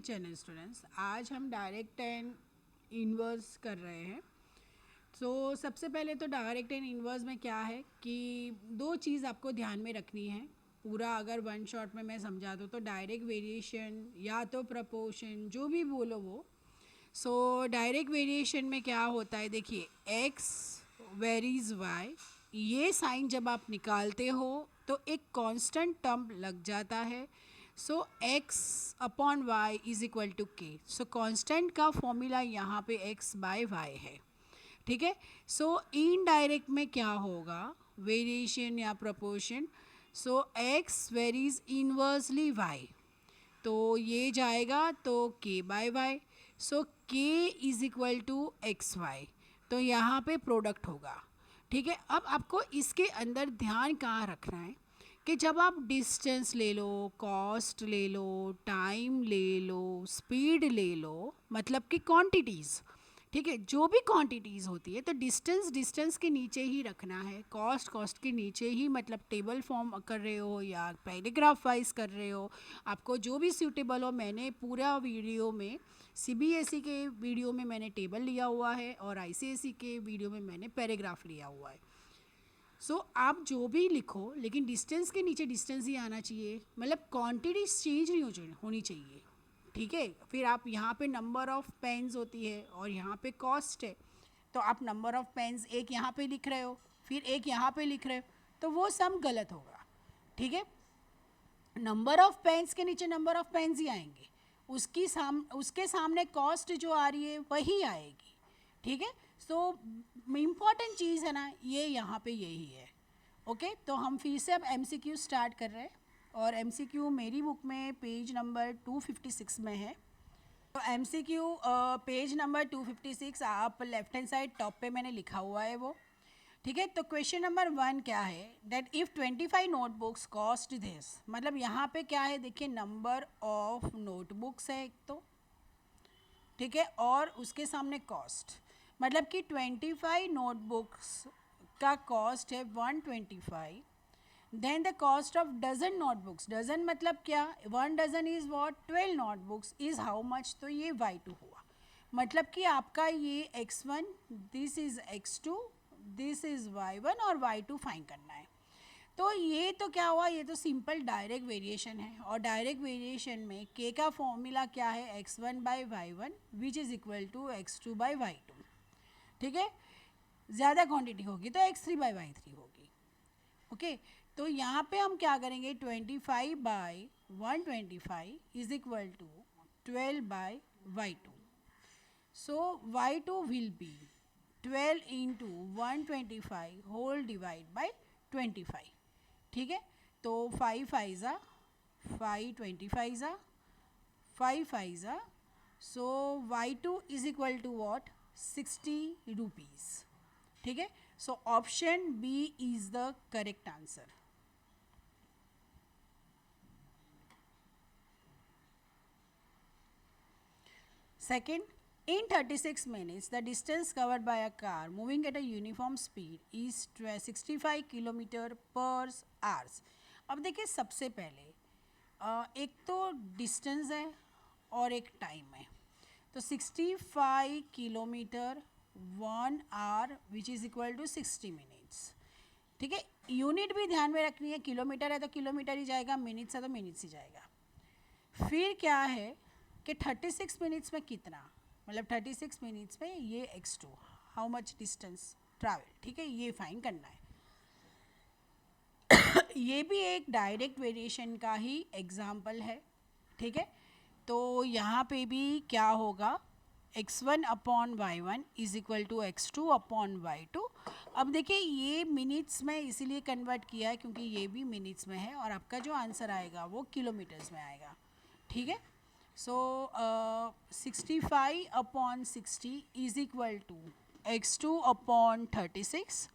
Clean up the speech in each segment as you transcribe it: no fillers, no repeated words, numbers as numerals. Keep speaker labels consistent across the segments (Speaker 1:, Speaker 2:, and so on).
Speaker 1: Channel students, आज हम direct and inverse कर रहे हैं। सबसे पहले तो डायरेक्ट एंड इन्वर्स में क्या है कि दो चीज़ आपको ध्यान में रखनी है। पूरा अगर वन शॉट में मैं समझा दूँ तो डायरेक्ट वेरिएशन या तो प्रपोर्शन जो भी बोलो वो। डायरेक्ट वेरिएशन में क्या होता है, देखिए x वेरीज y, ये साइन जब आप निकालते हो तो एक कांस्टेंट टर्म लग जाता है। x upon y is equal to k। Constant का फॉर्मूला यहाँ पे x बाय y है, ठीक है। इनडायरेक्ट में क्या होगा, वेरिएशन या proportion. x varies inversely y, तो ये जाएगा तो k by y. k is equal to x y, तो यहाँ पे प्रोडक्ट होगा, ठीक है। अब आपको इसके अंदर ध्यान कहाँ रखना है कि जब आप डिस्टेंस ले लो, कॉस्ट ले लो, टाइम ले लो, स्पीड ले लो, मतलब कि क्वांटिटीज़, ठीक है, जो भी क्वांटिटीज़ होती है तो डिस्टेंस डिस्टेंस के नीचे ही रखना है, कॉस्ट कॉस्ट के नीचे ही, मतलब टेबल फॉर्म कर रहे हो या पैराग्राफ वाइज कर रहे हो, आपको जो भी सूटेबल हो। मैंने पूरा वीडियो में सीबीएसई के वीडियो में मैंने टेबल लिया हुआ है और आईसीएसई के वीडियो में मैंने पैराग्राफ लिया हुआ है। आप जो भी लिखो लेकिन डिस्टेंस के नीचे डिस्टेंस ही आना चाहिए, मतलब क्वांटिटी चेंज नहीं होनी चाहिए, ठीक है। फिर आप यहाँ पे नंबर ऑफ़ पेन्स होती है और यहाँ पे कॉस्ट है, तो आप नंबर ऑफ़ पेन्स एक यहाँ पे लिख रहे हो, फिर एक यहाँ पे लिख रहे हो, तो वो सम गलत होगा, ठीक है। नंबर ऑफ़ पेन्स के नीचे नंबर ऑफ़ पेन्स ही आएंगे, उसके सामने कॉस्ट जो आ रही है वही आएगी, ठीक है। इम्पॉर्टेंट चीज़ है ना, ये यहाँ पे यही है, ओके। तो हम फिर से अब एमसीक्यू स्टार्ट कर रहे हैं और एमसीक्यू मेरी बुक में पेज नंबर 256 में है। तो एमसीक्यू पेज नंबर 256 आप लेफ्ट हैंड साइड टॉप पे मैंने लिखा हुआ है वो, ठीक है। तो क्वेश्चन नंबर 1 क्या है, that if 25 notebooks cost this, मतलब यहाँ पे क्या है, देखिए नंबर ऑफ नोटबुक्स है एक तो, ठीक है, और उसके सामने कॉस्ट, मतलब कि 25 नोटबुक्स का कॉस्ट है 125। Then the cost of dozen notebooks, dozen मतलब क्या, 1 dozen is what, 12 notebooks is how much, तो ये y2 हुआ। मतलब कि आपका ये x1, this is x2, this is y1 और y2 फाइंड करना है। तो ये तो क्या हुआ, ये तो सिंपल डायरेक्ट वेरिएशन है, और डायरेक्ट वेरिएशन में k का फॉर्मूला क्या है, x1 by y1 which is equal to x2 by y2, ठीक है। ज़्यादा क्वांटिटी होगी तो x3 बाई y3 होगी, ओके। तो यहाँ पे हम क्या करेंगे, 25 by 125 is equal to 12 by y2। y2 will be 12 into 125 whole divide by 25, ठीक है। तो 5 फाइज़ा 5, 25 ज़ा 5 फाइज़ा, y2 is equal to what, 60 rupees, ठीक है। Option b is the correct answer. Second, in 36 minutes, the distance covered by a car moving at a uniform speed is 65 kilometre per hours. अब देखिए सबसे पहले एक तो डिस्टेंस है और एक टाइम है, तो 65 kilometre 1 hour which is equal to 60 minutes, ठीक है। यूनिट भी ध्यान में रखनी है, किलोमीटर है तो किलोमीटर ही जाएगा, मिनट्स है तो मिनट्स ही जाएगा। फिर क्या है कि 36 मिनट्स में कितना, मतलब 36 मिनट्स में ये x2 how much distance travel, ठीक है, ये फाइंड करना है। ये भी एक डायरेक्ट वेरिएशन का ही एग्जाम्पल है, ठीक है। तो यहाँ पे भी क्या होगा, x1 upon y1 is equal to x2 upon y2। अब देखिए ये मिनट्स में इसीलिए कन्वर्ट किया है क्योंकि ये भी मिनट्स में है और आपका जो आंसर आएगा वो किलोमीटर्स में आएगा, ठीक है। 65 upon 60 is equal to x2 upon 36।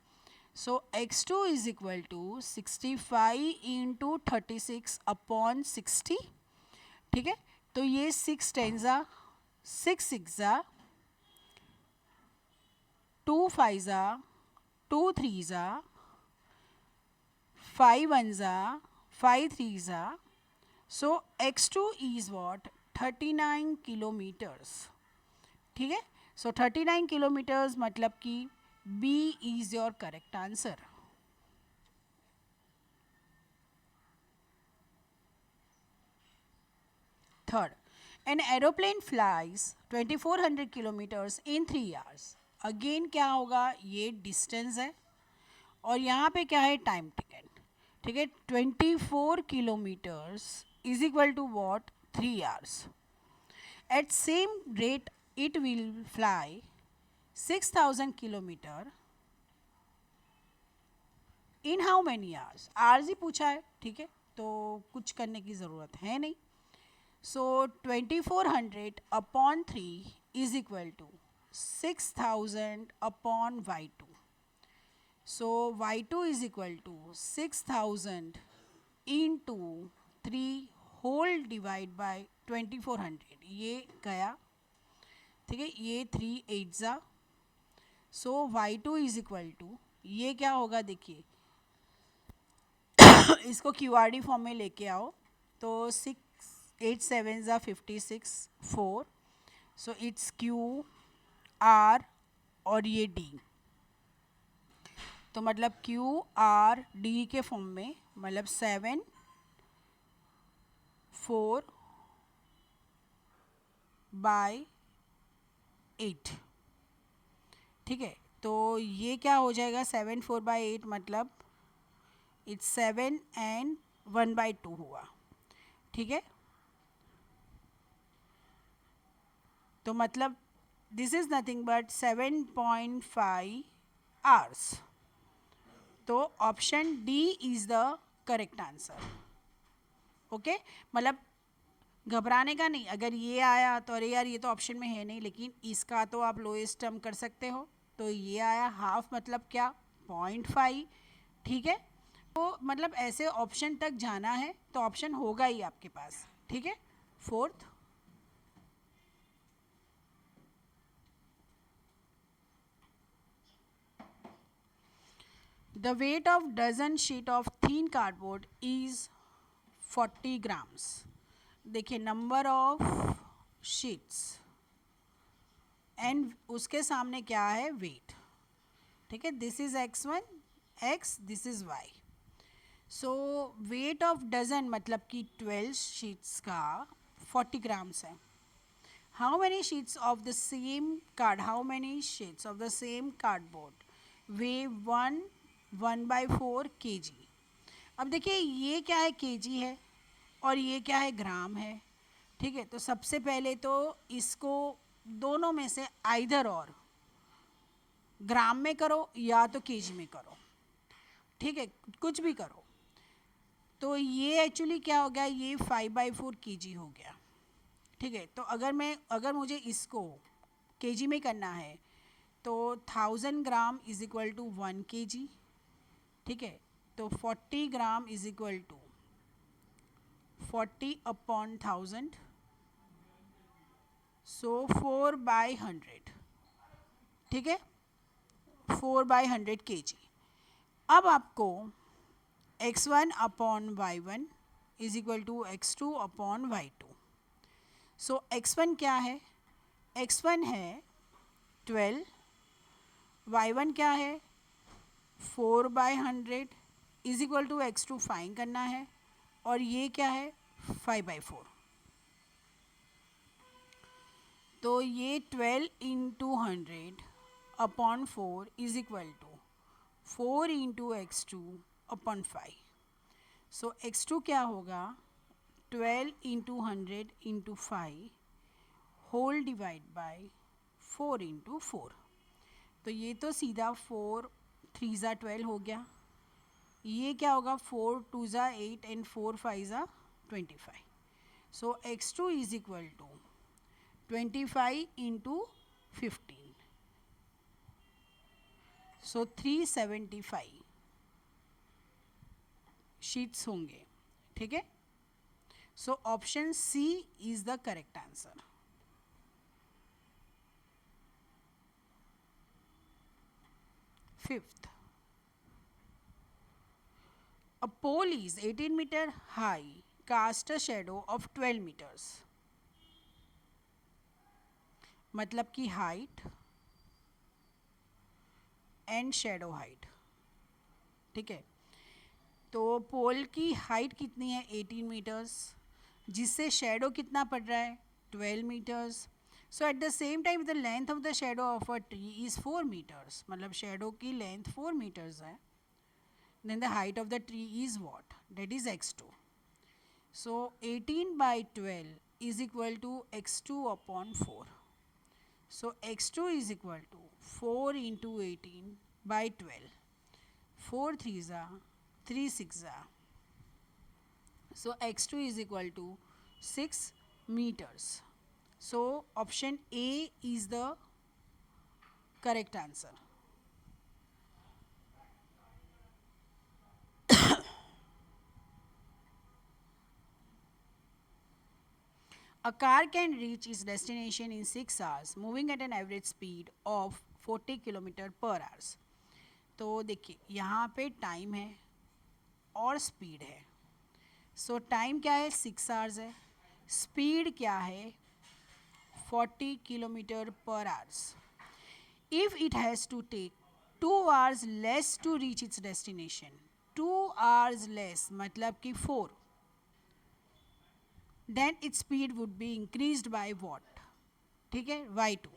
Speaker 1: x2 is equal to 65 into 36 upon 60, ठीक है। तो ये 6 टेंजा 6 सिक्सा 2 फाइज़ा 2 थ्रीज़ा 5 वनज़ा 5 थ्रीज़ा। x2 is what, 39 किलोमीटर्स, ठीक है। सो 39 किलोमीटर्स मतलब कि b is your correct answer. Third, an aeroplane flies 2400 kilometres in 3 hours. Again क्या होगा, ये डिस्टेंस है और यहाँ पे क्या है, टाइम टिकट, ठीक है। 24 kilometres is equal to what, 3 hours. At same rate it will fly 6000 kilometre in how many hours. Hours ही पूछा है, ठीक है, तो कुछ करने की ज़रूरत है नहीं। So 2400 upon 3 is equal to 6000 upon y2। So y2 is equal to 6000 into 3 whole divide by 2400। ये गया, ठीक है, ये 3 8 ज़ा। सो y2 इज इक्वल टू, ये क्या होगा देखिए, इसको QRD फॉर्म में लेके आओ तो 6 8 7 ज़ा 56 4। सो इट्स QR और ये D, तो मतलब QRD के फॉर्म में, मतलब 7 4 बाई 8, ठीक है। तो ये क्या हो जाएगा, 7 4 बाई 8 मतलब इट्स 7 एंड 1/2 हुआ, ठीक है। तो मतलब this is nothing but 7.5 hours. तो option D is the correct answer. Okay, मतलब घबराने का नहीं, अगर ये आया तो अरे यार ये तो ऑप्शन में है नहीं, लेकिन इसका तो आप लोएस्ट टर्म कर सकते हो। तो ये आया हाफ, मतलब क्या, 0.5, ठीक है। तो मतलब ऐसे ऑप्शन तक जाना है तो ऑप्शन होगा ही आपके पास, ठीक है। Fourth, the weight of dozen sheet of thin cardboard is 40 grams. देखिए, नंबर ऑफ शीट्स एंड उसके सामने क्या है, वेट, ठीक है। This is x1 x, this is y। So weight of dozen मतलब कि 12 शीट्स का 40 ग्राम्स है। How many sheets of the same card, how many sheets of the same cardboard weigh 1/4 kg। अब देखिए ये क्या है, kg है और ये क्या है, ग्राम है, ठीक है। तो सबसे पहले तो इसको दोनों में से आइदर और ग्राम में करो या तो केजी में करो, ठीक है, कुछ भी करो। तो ये एक्चुअली क्या हो गया, ये 5/4 kg हो गया, ठीक है। तो अगर मुझे इसको केजी में करना है तो 1000 gram is equal to 1 kg, ठीक है। तो 40 gram is equal to 40 upon 1000, so 4/100, ठीक है, 4/100 kg। अब आपको x1 upon y1 is equal to x2 upon y2। So x1 क्या है, x1 है 12, y1 क्या है 4/100 is equal to x2 find करना है, और ये क्या है 5/4। तो ये 12 into 100 upon 4 is equal to 4 into x2 upon 5। So x2 क्या होगा, 12 into 100 into 5 whole divide by 4 into 4। तो ये तो सीधा 4 3 ज़ा 12 हो गया। ये क्या होगा, 4 2 ज़ा 8 एंड 4 5 ज़ा 25। So x2 is equal to 25 into 15, so 375 sheets होंगे, ठीक है। So option c is the correct answer. Fifth, a pole is 18 meter high, cast a shadow of 12 meters. मतलब कि हाइट एंड शेडो हाइट, ठीक है। तो पोल की हाइट कितनी है 18 मीटर्स, जिससे शेडो कितना पड़ रहा है 12 metres. So at the same time the length of the shadow of a tree is 4 metres, मतलब शेडो की लेंथ 4 मीटर्स है। Then the height of the tree is what, that is x2। So 18/12 is equal to x2 upon 4। So x2 is equal to 4 into 18/12, 4 3s are 3 6s are, so x2 is equal to 6 meters. So option A is the correct answer. A car can reach its destination in 6 hours moving at an average speed of 40 kilometre per hours. तो देखिए यहाँ पे time है और speed है। सो time क्या है 6 hours है, स्पीड क्या है 40 kilometre per hours. If it has to take 2 hours less to reach its destination, 2 hours less मतलब कि 4, then its speed would be increased by what, ठीक है y2।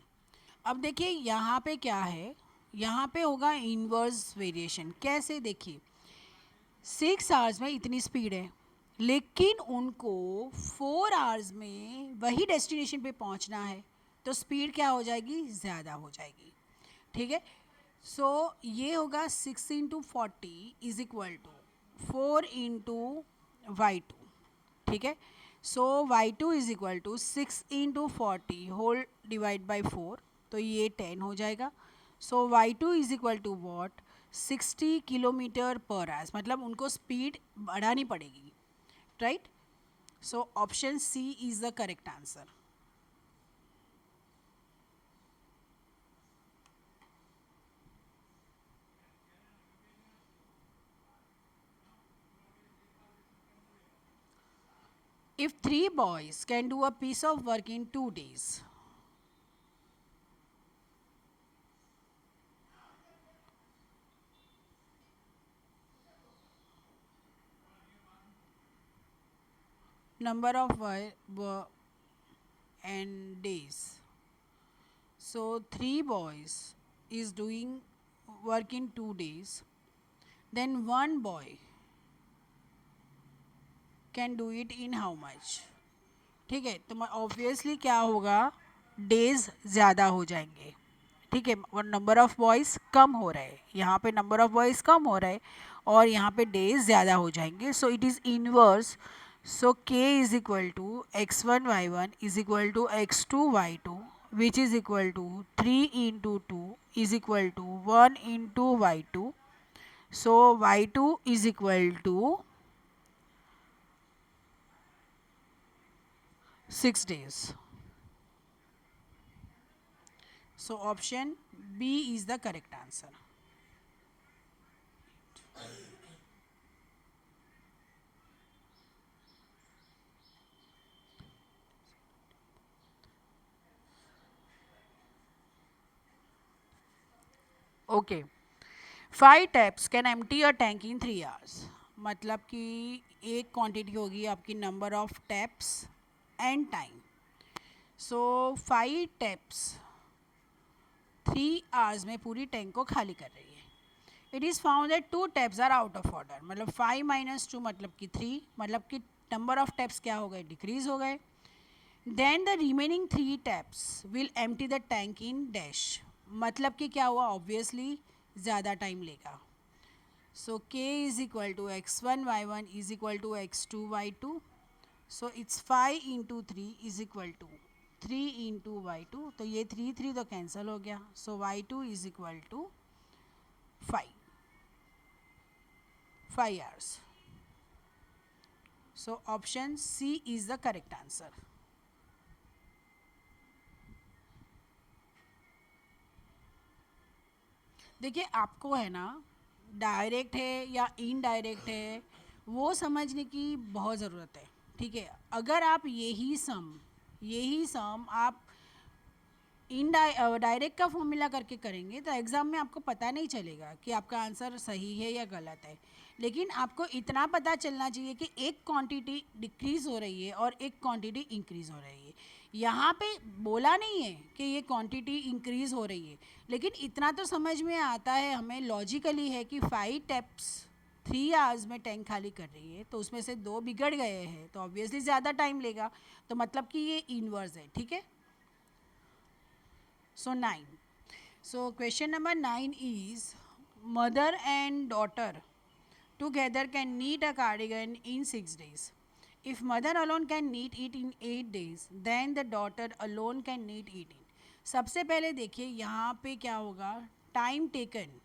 Speaker 1: अब देखिए यहाँ पे क्या है, यहाँ पे होगा इन्वर्स वेरिएशन। कैसे, देखिए 6 आवर्स में इतनी स्पीड है, लेकिन उनको 4 आवर्स में वही डेस्टिनेशन पे पहुँचना है, तो स्पीड क्या हो जाएगी, ज़्यादा हो जाएगी, ठीक है। सो ये होगा 6 into 40 is equal to 4 into y2, ठीक है। So y2 is equal to 6 into 40 whole divide by 4, तो ये 10 हो जाएगा। So y2 is equal to what 60 kilometre per hours, मतलब उनको स्पीड बढ़ानी पड़ेगी, right. So option c is the correct answer. If 3 boys can do a piece of work in 2 days, number of and days. So 3 boys is doing work in 2 days. Then 1 boy can do it in how much? ठीक है, तो obviously क्या होगा, days ज़्यादा हो जाएंगे, ठीक है, और नंबर ऑफ बॉयज़ कम हो रहा है। यहाँ पे नंबर ऑफ बॉयज़ कम हो रहा है और यहाँ पे डेज ज़्यादा हो जाएंगे। So it is inverse. So k is equal to x1 y1 is equal to x2 y2 which is equal to 3 into 2 is equal to 1 into y2। So y2 is equal to 6 days. So option B is the correct answer. Okay. 5 taps can empty a tank in 3 hours. मतलब कि एक quantity होगी आपकी number of taps and time. So 5 taps 3 hours में पूरी tank को खाली कर रही है। It is found that 2 taps are out of order, मतलब 5 - 2 मतलब कि 3, मतलब कि नंबर ऑफ टैप्स क्या हो गए, डिक्रीज हो गए। Then the remaining 3 taps will empty the tank in dash, मतलब कि क्या हुआ, ऑब्वियसली ज़्यादा टाइम लेगा। So k is equal to x1 y1 is equal to x2 y2. So it's 5 into 3 is equal to 3 into y2. तो ये 3 तो cancel हो गया। So y2 is equal to 5 hours. So option C is the correct answer. देखिए आपको है ना, direct है या इनडायरेक्ट है वो समझने की बहुत ज़रूरत है, ठीक है। अगर आप यही सम आप डायरेक्ट का फॉर्मूला करके करेंगे तो एग्ज़ाम में आपको पता नहीं चलेगा कि आपका आंसर सही है या गलत है, लेकिन आपको इतना पता चलना चाहिए कि एक क्वांटिटी डिक्रीज़ हो रही है और एक क्वांटिटी इंक्रीज़ हो रही है। यहाँ पे बोला नहीं है कि ये क्वांटिटी इंक्रीज़ हो रही है, लेकिन इतना तो समझ में आता है हमें, लॉजिकली है कि 5 टैप्स 3 आवर्स में टैंक खाली कर रही है, तो उसमें से 2 बिगड़ गए हैं तो ऑब्वियसली ज़्यादा टाइम लेगा, तो मतलब कि ये इन्वर्स है। ठीक है, so 9. So question number 9 is mother and daughter together can knit a cardigan in 6 days. If mother alone can knit it in 8 days, then the daughter alone can knit it in. सबसे पहले देखिए यहाँ पे क्या होगा, time taken,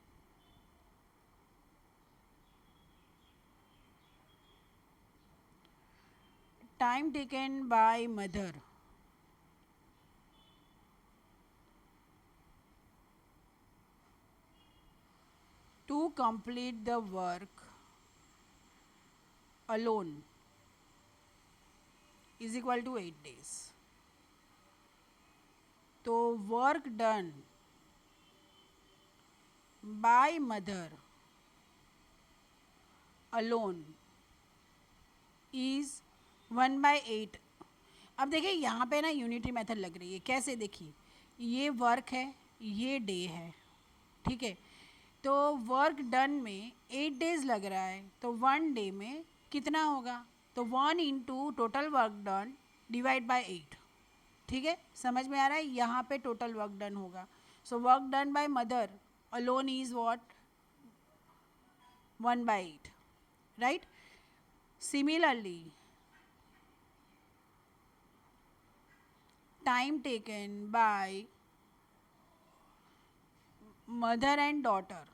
Speaker 1: time taken by mother to complete the work alone is equal to 8 days. तो work done by mother alone is 1/8. अब देखिए यहाँ पे ना यूनिटरी मेथड लग रही है, कैसे देखिए, ये वर्क है, ये डे है, ठीक है, तो वर्क डन में 8 डेज लग रहा है, तो 1 डे में कितना होगा, तो 1 into total work done divide by 8. ठीक है, समझ में आ रहा है, यहाँ पे टोटल वर्क डन होगा. सो work done by mother alone is what, 1/8, right. Similarly time taken by mother and daughter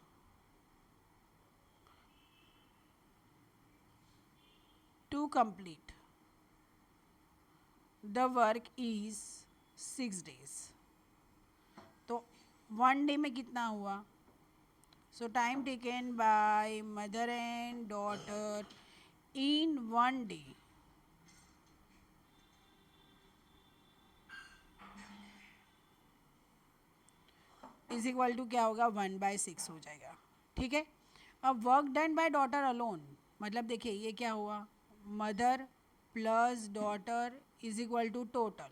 Speaker 1: to complete the work is 6 days. तो 1 डे में कितना हुआ, so time taken by mother and daughter in 1 day is equal to क्या होगा, 1/6 हो जाएगा. ठीक है, अब work done by daughter alone, मतलब देखिए ये क्या हुआ, mother plus daughter is equal to total.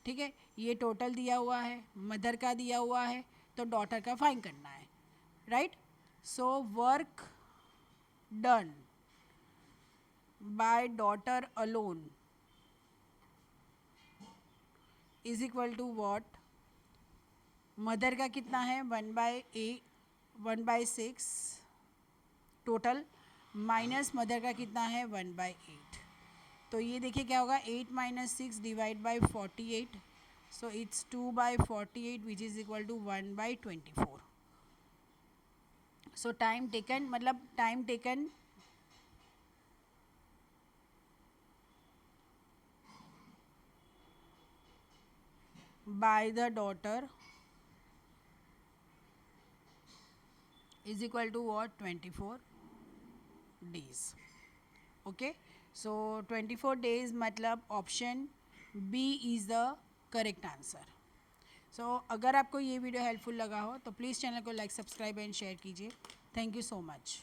Speaker 1: ठीक है, ये टोटल दिया हुआ है, मदर का दिया हुआ है, तो डॉटर का फाइन करना है, right. So work done by daughter alone is equal to what, mother का कितना है 1/6 टोटल, माइनस मदर का कितना है 1/8. तो ये देखिए क्या होगा, 8 - 6 divide by 48, so it's 2/48 which is equal to 1/24. So time taken, मतलब time taken by the daughter is equal to what, 24 days. Okay, so 24 days मतलब option B is the correct answer. So अगर आपको ये video helpful लगा हो तो please channel को like, subscribe and share कीजिए. Thank you so much.